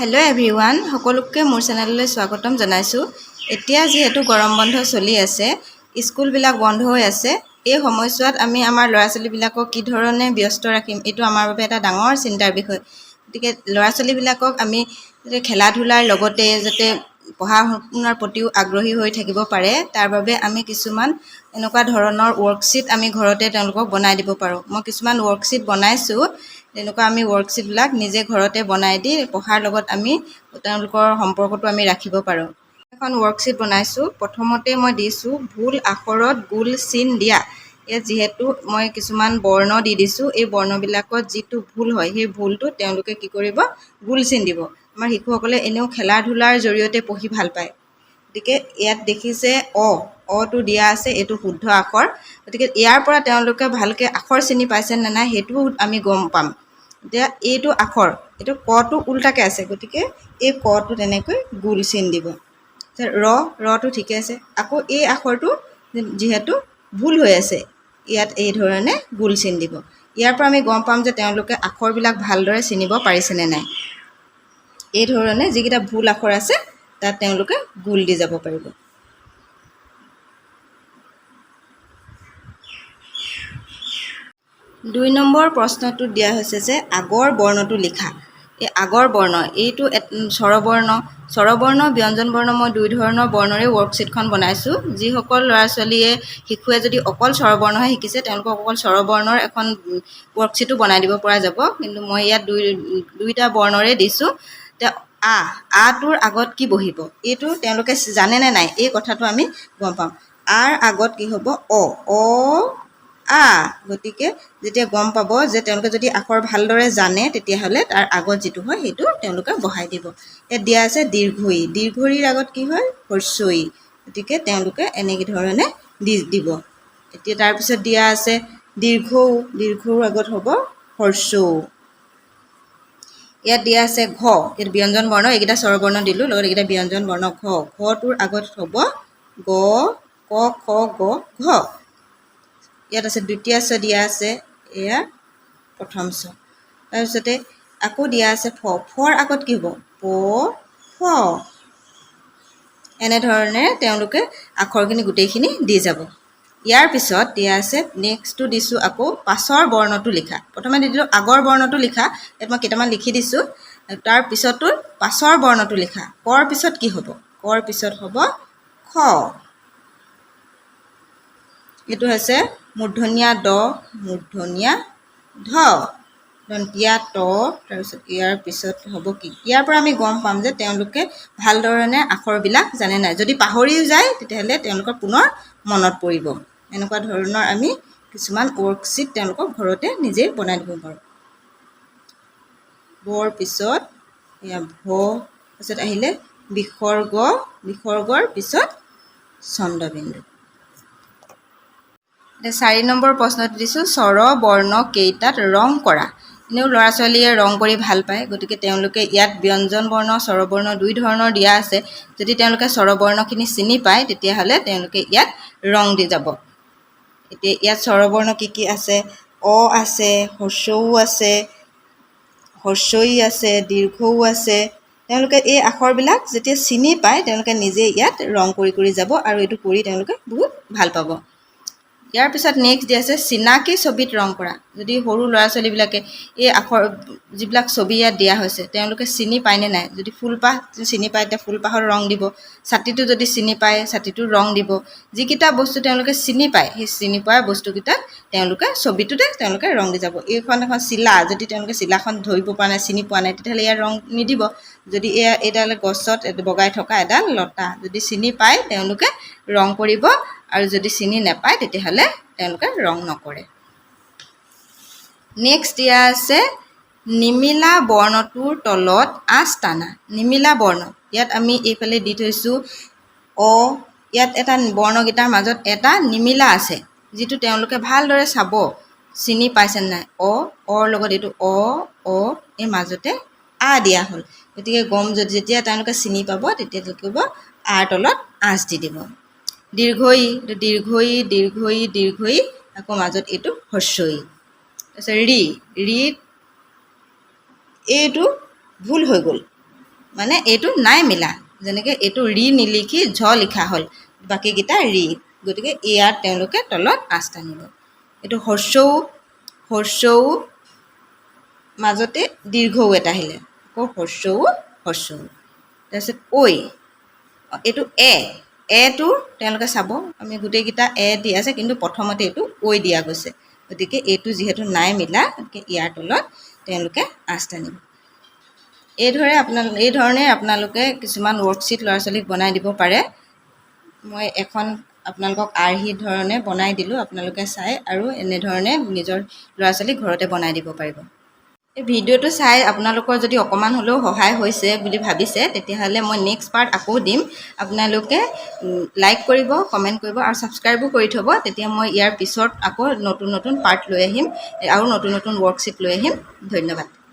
Hello' everyone, সকলোকে মোৰ চেনেললৈ স্বাগতম জনাইছোঁ। এতিয়া যিহেতু গৰম বন্ধ চলি আছে, স্কুলবিলাক বন্ধ হৈ আছে, এই সময়ছোৱাত আমি আমাৰ ল'ৰা ছোৱালীবিলাকক কি ধৰণে ব্যস্ত ৰাখিম, এইটো আমাৰ বাবে এটা ডাঙৰ চিন্তাৰ বিষয়। গতিকে ল'ৰা ছোৱালীবিলাকক আমি খেলা ধূলাৰ লগতে যাতে পঢ়া শুনাৰ প্ৰতিও আগ্ৰহী হৈ থাকিব পাৰে, তাৰ বাবে আমি কিছুমান এনেকুৱা ধৰণৰ ৱৰ্কশ্বীট আমি ঘৰতে তেওঁলোকক বনাই দিব পাৰোঁ। মই কিছুমান ৱৰ্কশ্বীট বনাইছোঁ। তেনেকুৱা আমি ৱৰ্কশ্বীটবিলাক নিজে ঘৰতে বনাই দি পঢ়াৰ লগত আমি তেওঁলোকৰ সম্পৰ্কটো আমি ৰাখিব পাৰোঁ। এখন ৱৰ্কশ্বীট বনাইছোঁ। প্ৰথমতে মই দিছোঁ ভুল আখৰত গোল চিন দিয়া। ইয়াত যিহেতু মই কিছুমান বৰ্ণ দি দিছোঁ, এই বৰ্ণবিলাকত যিটো ভুল হয় সেই ভুলটো তেওঁলোকে কি কৰিব, গোল চিন দিব। আমাৰ শিশুসকলে এনেও খেলা ধূলাৰ জৰিয়তে পঢ়ি ভাল পায়। গতিকে ইয়াত দেখিছে অটো দিয়া আছে, এইটো শুদ্ধ আখৰ। গতিকে ইয়াৰ পৰা তেওঁলোকে ভালকৈ আখৰ চিনি পাইছে নে নাই সেইটোও আমি গম পাম। এতিয়া এইটো আখৰ, এইটো কটো উল্টাকৈ আছে, গতিকে এই কটো তেনেকৈ গোল চিন দিব। ৰটো ঠিকে আছে, আকৌ এই আখৰটো যিহেতু ভুল হৈ আছে, ইয়াত এই ধৰণে গোল চিন দিব। ইয়াৰ পৰা আমি গম পাম যে তেওঁলোকে আখৰবিলাক ভালদৰে চিনিব পাৰিছেনে নাই। এই ধৰণে যিকেইটা ভুল আখৰ আছে তাত তেওঁলোকে গোল দি যাব পাৰিব। দুই নম্বৰ প্ৰশ্নটোত দিয়া হৈছে যে আগৰ বৰ্ণটো লিখা। এই আগৰ বৰ্ণ, এইটো স্বৰবৰ্ণ, ব্যঞ্জন বৰ্ণ, মই দুই ধৰণৰ বৰ্ণৰে ৱৰ্কশ্বীটখন বনাইছোঁ। যিসকল ল'ৰা ছোৱালীয়ে শিশুৱে যদি অকল স্বৰবৰ্ণহে শিকিছে, তেওঁলোকক অকল স্বৰবৰ্ণৰ এখন ৱৰ্কশ্বীটো বনাই দিব পৰা যাব। কিন্তু মই ইয়াত দুইটা বৰ্ণৰে দিছোঁ। এতিয়া আটোৰ আগত কি বহিব, এইটো তেওঁলোকে জানেনে নাই, এই কথাটো আমি গম পাম। আৰ আগত কি হ'ব, গতিকে যেতিয়া গম পাব যে তেওঁলোকে যদি আখৰ ভালদৰে জানে, তেতিয়াহ'লে তাৰ আগত যিটো হয় সেইটো তেওঁলোকে বহাই দিব। ইয়াত দিয়া আছে দীৰ্ঘই, দীৰ্ঘইৰ আগত কি হয়, হ্ৰস্বই। গতিকে তেওঁলোকে এনেকৈ ধৰণে দিব। এতিয়া তাৰপিছত দিয়া আছে দীৰ্ঘৌ, দীৰ্ঘৌৰ আগত হ'ব হ্ৰস্বৌ। ইয়াত দিয়া আছে ঘ, এইটো ব্যঞ্জন বৰ্ণ, এইকেইটা স্বৰবৰ্ণ দিলোঁ, লগত এইকেইটা ব্যঞ্জন বৰ্ণ। ঘটোৰ আগত হ'ব গ, ক, খ, গ, ঘ। ইয়াত আছে দ্বিতীয় ছ দিয়া আছে, এয়া প্ৰথম ছ। তাৰপিছতে আকৌ দিয়া আছে ফৰ আগত কি হ'ব, ফ। এনেধৰণে তেওঁলোকে আখৰখিনি গোটেইখিনি দি যাব। ইয়াৰ পিছত দিয়া আছে, নেক্সটটো দিছোঁ আকৌ পাছৰ বৰ্ণটো লিখা। প্ৰথমে দি দিলোঁ আগৰ বৰ্ণটো লিখা, ইয়াত মই কেইটামান লিখি দিছোঁ। তাৰ পিছতো পাছৰ বৰ্ণটো লিখা। কৰ পিছত কি হ'ব, কৰ পিছত হ'ব খ। এইটো হৈছে মূৰ্ধন্যা ড, মূৰ্ধন্যা ধ, দন্তীয়া ত। তাৰপিছত ইয়াৰ পিছত হ'ব কি, ইয়াৰ পৰা আমি গম পাম যে তেওঁলোকে ভালধৰণে আখৰবিলাক জানে নাই। যদি পাহৰিও যায় তেতিয়াহ'লে তেওঁলোকৰ পুনৰ মনত পৰিব। এনেকুৱা ধৰণৰ আমি কিছুমান ৱৰ্কশ্বীট তেওঁলোকক ঘৰতে নিজে বনাই দিব পাৰোঁ। বৰ পিছত এয়া ভ, পিছত আহিলে বিসৰ্গ, বিসৰ্গৰ পিছত চন্দ্ৰবিন্দু। 4 নম্বৰ প্ৰশ্নটো দিছোঁ স্বৰ বৰ্ণ কেইটাত ৰং কৰা। এনেও ল'ৰা ছোৱালীয়ে ৰং কৰি ভাল পায়, গতিকে তেওঁলোকে ইয়াত ব্যঞ্জন বৰ্ণ স্বৰবৰ্ণ দুই ধৰণৰ দিয়া আছে। যদি তেওঁলোকে স্বৰবৰ্ণখিনি চিনি পায় তেতিয়াহ'লে তেওঁলোকে ইয়াত ৰং দি যাব। এতিয়া ইয়াত স্বৰবৰ্ণ কি আছে, আছে, হ্ৰস্বও আছে, হ্ৰস্বই আছে, দীৰ্ঘও আছে। তেওঁলোকে এই আখৰবিলাক যেতিয়া চিনি পায় তেওঁলোকে নিজে ইয়াত ৰং কৰি যাব, আৰু এইটো কৰি তেওঁলোকে বহুত ভাল পাব। ইয়াৰ পিছত নেক্সট দিয়া আছে চিনাকি ছবিত ৰং কৰা। যদি সৰু ল'ৰা ছোৱালীবিলাকে এই আখৰ যিবিলাক ছবি ইয়াত দিয়া হৈছে তেওঁলোকে চিনি পায়নে নাই, যদি ফুলপাহ চিনি পায় তেতিয়া ফুলপাহৰ ৰং দিব, ছাতিটো যদি চিনি পায় ছাতিটোৰ ৰং দিব। যিকেইটা বস্তু তেওঁলোকে চিনি পায় সেই চিনি পোৱা বস্তুকেইটাত তেওঁলোকে ছবিটোতে তেওঁলোকে ৰং দি যাব। এখন চিলা, যদি তেওঁলোকে চিলাখন ধৰিব পৰা নাই, চিনি পোৱা নাই, তেতিয়াহ'লে ইয়াৰ ৰং নিদিব। যদি এইডাল গছত বগাই থকা এডাল লতা, যদি চিনি পায় তেওঁলোকে ৰং কৰিব, আৰু যদি চিনি নাপায় তেতিয়াহ'লে তেওঁলোকে ৰং নকৰে। নেক্সট দিয়া আছে নিমিলা বৰ্ণটোৰ তলত আঁচ টানা। নিমিলা বৰ্ণ, ইয়াত আমি এইফালে দি থৈছোঁ ইয়াত এটা বৰ্ণকেইটাৰ মাজত এটা নিমিলা আছে, যিটো তেওঁলোকে ভালদৰে চাব চিনি পাইছে নাই। অৰ লগত এইটো এই মাজতে দিয়া হ'ল। গতিকে যেতিয়া তেওঁলোকে চিনি পাব তেতিয়া ক'ব আৰ তলত আঁচ দি দিব। দীৰ্ঘই, দীৰ্ঘই, দীৰ্ঘই, দীৰ্ঘই, আকৌ মাজত এইটো হ্ৰস্বই। তাৰপিছত ৰিত এইটো ভুল হৈ গ'ল, মানে এইটো নাই মিলা যেনেকৈ এইটো ৰি নিলিখি ঝ লিখা হ'ল বাকীকেইটা ৰি গতিকে ইয়াত তেওঁলোকে তলত আঁচ টানিব এইটো হৰ্ষৌ মাজতে দীৰ্ঘও এটা আহিলে আকৌ হৰ্ষৌ তাৰপিছত ঐ এইটো এটো তেওঁলোকে চাব আমি গোটেইকেইটা দিয়া আছে কিন্তু প্ৰথমতে এইটো ঐ দিয়া গৈছে গতিকে এইটো যিহেতু নাই মিলা গতিকে ইয়াৰ তলত তেওঁলোকে আঁচ টানিব এইধৰণে আপোনালোকে কিছুমান ৱৰ্কশ্বীট ল'ৰা ছোৱালীক বনাই দিব পাৰে মই এখন আপোনালোকক আৰ্হি ধৰণে বনাই দিলোঁ আপোনালোকে চাই আৰু এনেধৰণে নিজৰ ল'ৰা ছোৱালীক ঘৰতে বনাই দিব পাৰিব এই ভিডিঅ'টো চাই আপোনালোকৰ যদি অকণমান হ'লেও সহায় হৈছে বুলি ভাবিছে তেতিয়াহ'লে মই নেক্সট পাৰ্ট আকৌ দিম আপোনালোকে লাইক কৰিব কমেণ্ট কৰিব আৰু ছাবস্ক্ৰাইবো কৰি থ'ব তেতিয়া মই ইয়াৰ পিছত আকৌ নতুন পাৰ্ট লৈ আহিম আৰু নতুন ৱৰ্কশ্বীট লৈ আহিম ধন্যবাদ